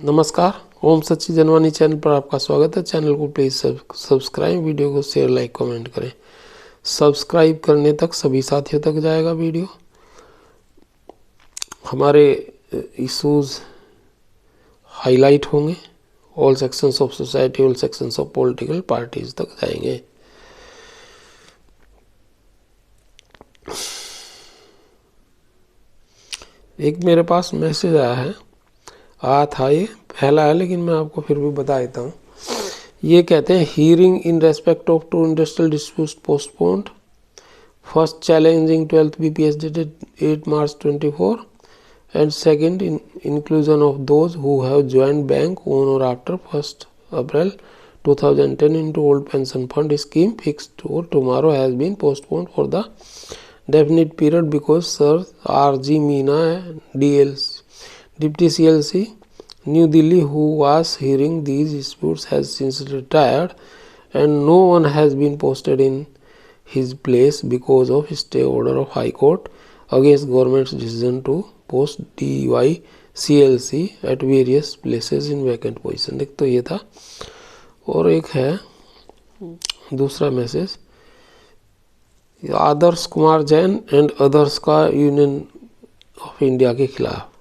नमस्कार, ओम सच्ची जनवानी चैनल पर आपका स्वागत है। चैनल को प्लीज़ सब्सक्राइब, वीडियो को शेयर, लाइक, कमेंट करें। सब्सक्राइब करने तक सभी साथियों तक जाएगा वीडियो। हमारे इश्यूज हाईलाइट होंगे, all sections of society, all sections of political parties तक जाएंगे। एक मेरे पास मैसेज आया था, ये पहला है लेकिन मैं आपको फिर भी बता देता हूँ। ये कहते हैं hearing in respect of 2 industrial disputes postponed, first challenging 12th BPS dated 8 March 24 and second inclusion of those who have joined bank on or after 1st April 2010 into old pension fund scheme fixed for tomorrow has been postponed for the definite period because Sir R.G. Meena, Deputy CLC, New Delhi, who was hearing these disputes, has since retired and no one has been posted in his place because of stay order of High Court against government's decision to post DY CLC at various places in vacant position। एक तो ये था, और एक है दूसरा message, Adarsh Kumar Jain and others का union of India के खिलाफ।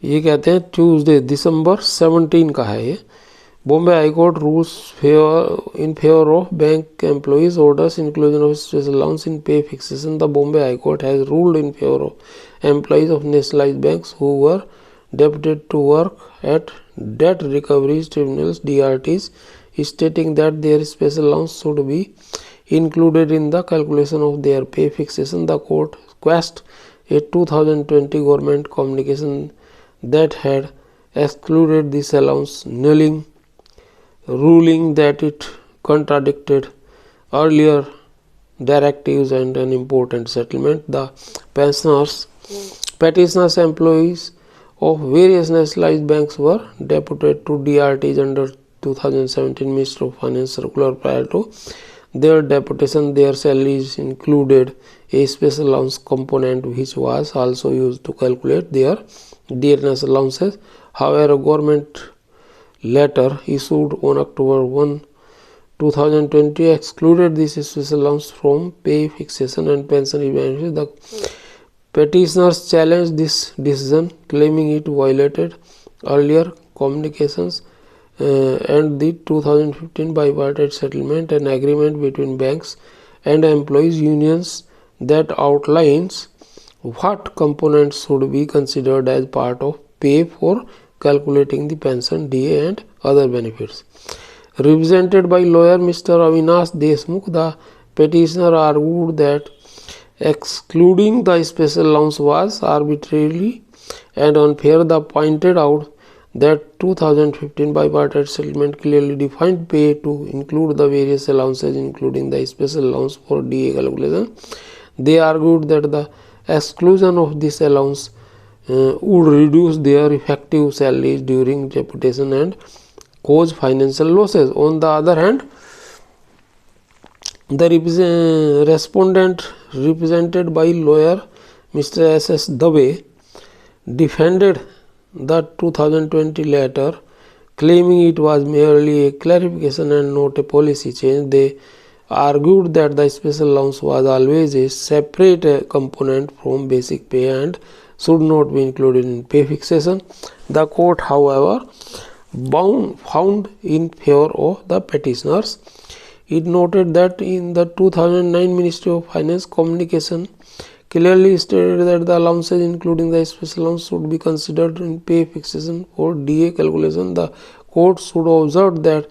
ये कहते हैं ट्यूसडे दिसंबर 17 का है ये। Bombay high court rules in favour of bank employees orders inclusion of special allowance इन पे fixation. The Bombay high court has ruled in favour of employees of nationalised banks who were deputed to work at debt recovery tribunals DRTs, stating that their special allowance should be included in the calculation of their pay fixation. The court quashed a 2020 government communication that had excluded this allowance, ruling that it contradicted earlier directives and an important settlement. The petitioners employees of various nationalized banks were deputed to DRTs under 2017 Ministry of Finance circular. Prior to their deputation, their salaries included a special allowance component which was also used to calculate their dearness allowances. However, a government letter issued on October 1, 2020 excluded this special allowance from pay fixation and pension benefits. The petitioners challenged this decision, claiming it violated earlier communications and the 2015 bipartite settlement, an agreement between banks and employees unions that outlines what components should be considered as part of pay for calculating the pension, DA and other benefits. Represented by lawyer Mr. Avinash Deshmukh, the petitioner argued that excluding the special allowance was arbitrary and unfair. They pointed out that 2015 bipartite settlement clearly defined pay to include the various allowances including the special allowance for DA calculation. They argued that the exclusion of this allowance would reduce their effective salaries during deputation and cause financial losses. On the other hand, the respondent, represented by lawyer Mr. S.S. Dave, defended the 2020 letter, claiming it was merely a clarification and not a policy change. They argued that the special allowance was always a separate component from basic pay and should not be included in pay fixation. The court, however, found in favor of the petitioners. It noted that in the 2009 Ministry of Finance communication clearly stated that the allowances including the special allowance should be considered in pay fixation for DA calculation. The court should observe that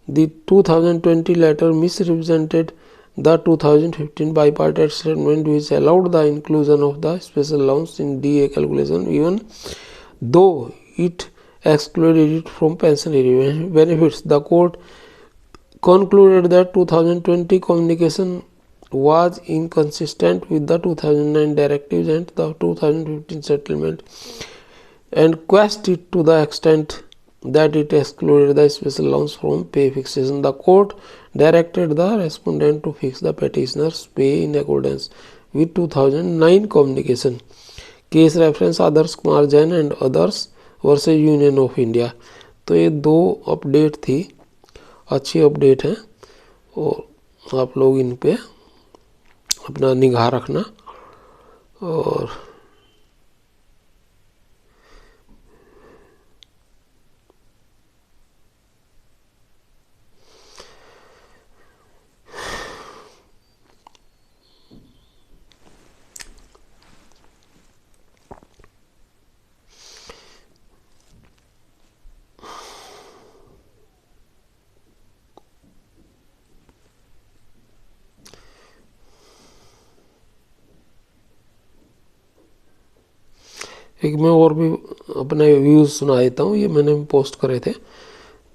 the 2020 letter misrepresented the 2015 bipartite settlement which allowed the inclusion of the special allowance in DA calculation even though it excluded it from pensionary benefits. The court concluded that 2020 communication was inconsistent with the 2009 directives and the 2015 settlement and quashed it to the extent that it excluded the special allowance from pay fixation. The court directed the respondent to fix the petitioner's pay in accordance with 2009 communication. Case reference Adarsh Kumar Jain and others versus union of India. तो ये 2 update थी, अच्छी update है और आप लोग इन पे अपना निगाह रखना। और एक मैं और भी अपने व्यूज़ सुना देता हूँ, ये मैंने पोस्ट करे थे।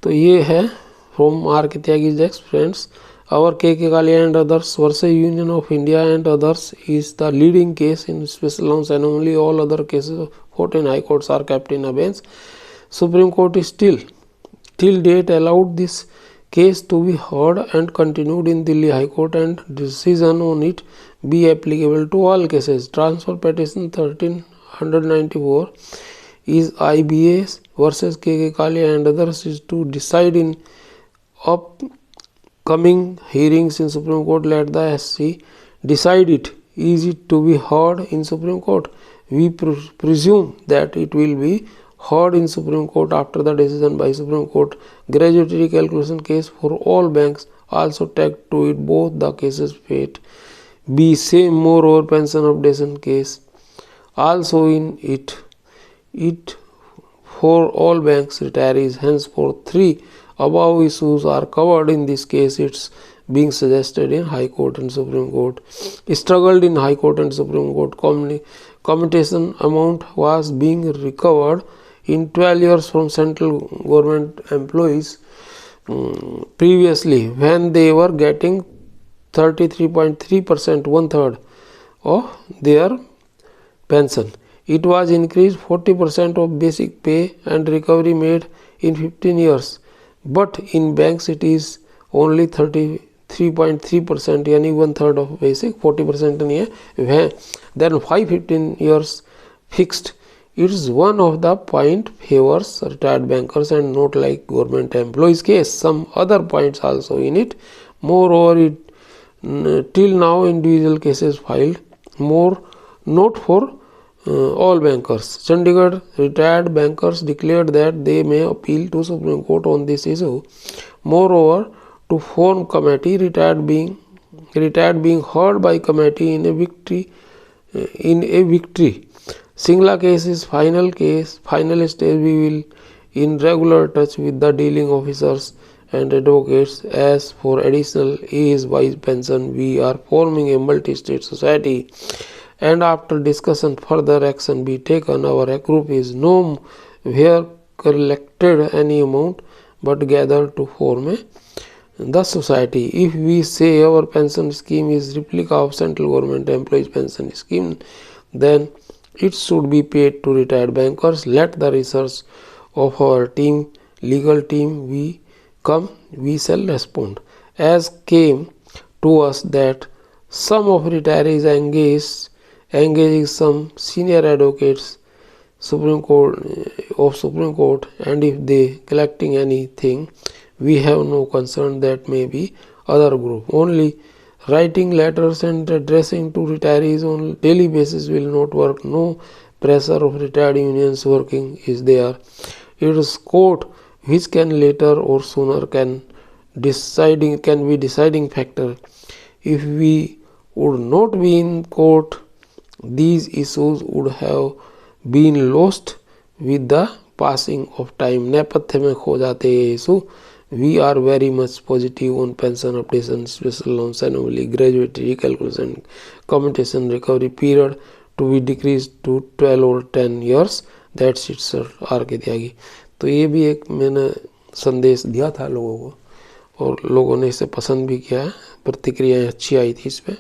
तो ये है from R.K. Tyagi x friends, our K.K. Kalia and others versus Union of India and others is the leading case in special allowance anomaly. All other cases of 14 high courts are kept in abeyance. Supreme Court is still till date allowed this case to be heard and continued in Delhi High Court, and decision on it be applicable to all cases. Transfer petition 1394 is IBS versus K.K. Kalia and others is to decide in upcoming hearings in Supreme Court. Let the SC decide it. Is it to be heard in Supreme Court? We presume that it will be heard in Supreme Court after the decision by Supreme Court. Gratuity calculation case for all banks also tagged to it. Both the cases fate be same. Moreover, pension updation case also in it for all banks retirees. Henceforth, 3 above issues are covered in this case. It's being suggested in High Court and Supreme Court. Struggled in High Court and Supreme Court. Commutation amount was being recovered in 12 years from central government employees previously, when they were getting 33.3%, 1/3 of their pension. It was increased 40% of basic pay and recovery made in 15 years. But in banks it is only 33.3%, यानी 1/3 of basic, 40% नहीं है. Then 5-15 years fixed. It is one of the point favors retired bankers and not like government employees case. Some other points also in it. Moreover, it till now individual cases filed, more not for all bankers. Chandigarh retired bankers declared that they may appeal to Supreme Court on this issue. Moreover, to form committee, retired being heard by committee in a victory. Singla case is final stage. We will in regular touch with the dealing officers and advocates. As for additional age-wise pension, we are forming a multi-state society, and after discussion further action be taken. Our group is no where collected any amount but gathered to form the society. If we say our pension scheme is replica of central government employees pension scheme, then it should be paid to retired bankers. Let the research of our legal team we shall respond. As came to us that some of retirees engaging some senior advocates Supreme Court, and if they collecting anything, we have no concern. That may be other group. Only writing letters and addressing to retirees on daily basis will not work. No pressure of retired unions working is there. It is court which can later or sooner can be deciding factor. If we would not be in court, these issues would have been lost with the passing of time. नेपथ्य में खो जाते हैं issue. We are very much positive on pension updation, special allowance anomaly, gratuity recalculation, commutation recovery period to be decreased to 12 or 10 years. That's it, sir. R.K. त्यागी. तो ये भी एक मैंने संदेश दिया था लोगों को और लोगों ने इसे पसंद भी किया है. प्रतिक्रियाएं अच्छी आई थी इस पर.